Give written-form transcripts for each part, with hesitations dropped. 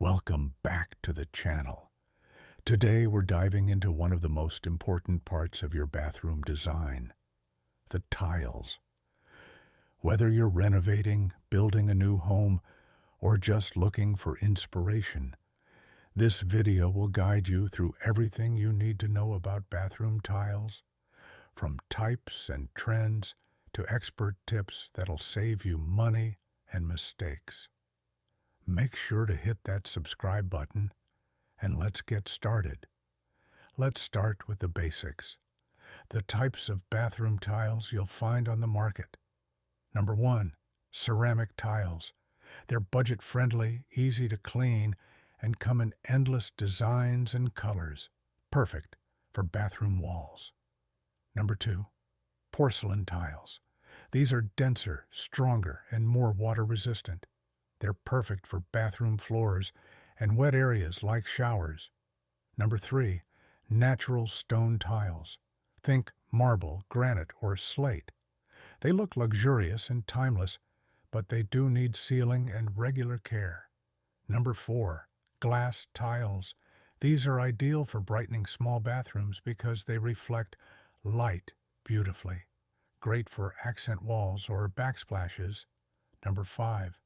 Welcome back to the channel. Today we're diving into one of the most important parts of your bathroom design, the tiles. Whether you're renovating, building a new home, or just looking for inspiration, this video will guide you through everything you need to know about bathroom tiles, from types and trends to expert tips that'll save you money and mistakes. Make sure to hit that subscribe button and let's get started. Let's start with the basics. The types of bathroom tiles you'll find on the market. Number 1, ceramic tiles. They're budget-friendly, easy to clean, and come in endless designs and colors. Perfect for bathroom walls. Number 2, porcelain tiles. These are denser, stronger, and more water-resistant. They're perfect for bathroom floors and wet areas like showers. Number 3, natural stone tiles. Think marble, granite, or slate. They look luxurious and timeless, but they do need sealing and regular care. Number 4, glass tiles. These are ideal for brightening small bathrooms because they reflect light beautifully. Great for accent walls or backsplashes. Number 5,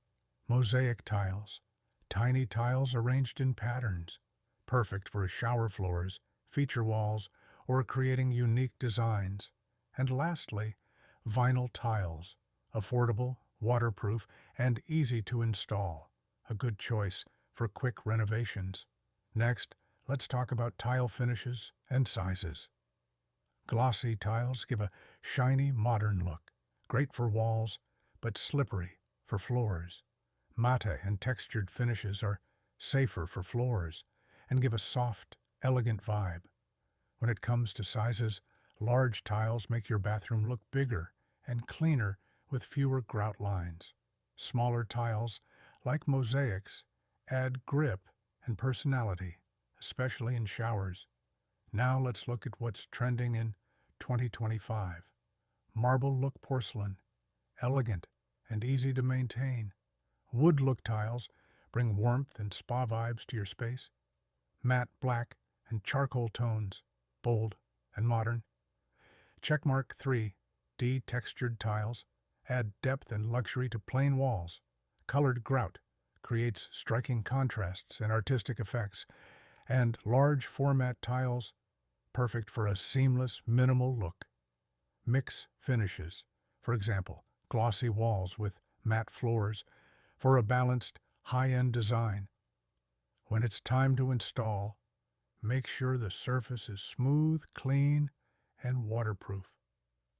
mosaic tiles. Tiny tiles arranged in patterns. Perfect for shower floors, feature walls, or creating unique designs. And lastly, vinyl tiles. Affordable, waterproof, and easy to install. A good choice for quick renovations. Next, let's talk about tile finishes and sizes. Glossy tiles give a shiny, modern look. Great for walls, but slippery for floors. Matte and textured finishes are safer for floors and give a soft, elegant vibe. When it comes to sizes, large tiles make your bathroom look bigger and cleaner with fewer grout lines. Smaller tiles, like mosaics, add grip and personality, especially in showers. Now let's look at what's trending in 2025. Marble look porcelain, elegant and easy to maintain. Wood look tiles bring warmth and spa vibes to your space. Matte black and charcoal tones, bold and modern. Checkmark 3, textured tiles add depth and luxury to plain walls. Colored grout creates striking contrasts and artistic effects. And large format tiles, perfect for a seamless, minimal look. Mix finishes, for example, glossy walls with matte floors, for a balanced, high-end design. When it's time to install, make sure the surface is smooth, clean, and waterproof.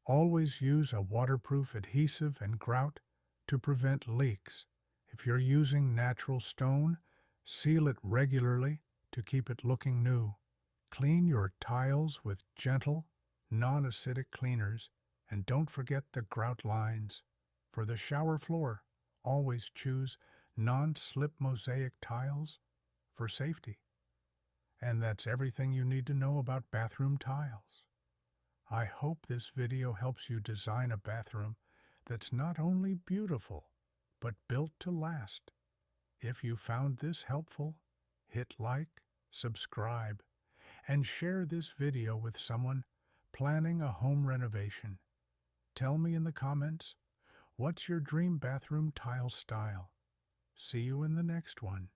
Always use a waterproof adhesive and grout to prevent leaks. If you're using natural stone, seal it regularly to keep it looking new. Clean your tiles with gentle, non-acidic cleaners, and don't forget the grout lines. For the shower floor, always choose non-slip mosaic tiles for safety. And that's everything you need to know about bathroom tiles. I hope this video helps you design a bathroom that's not only beautiful, but built to last. If you found this helpful, hit like, subscribe, and share this video with someone planning a home renovation. Tell me in the comments, what's your dream bathroom tile style? See you in the next one.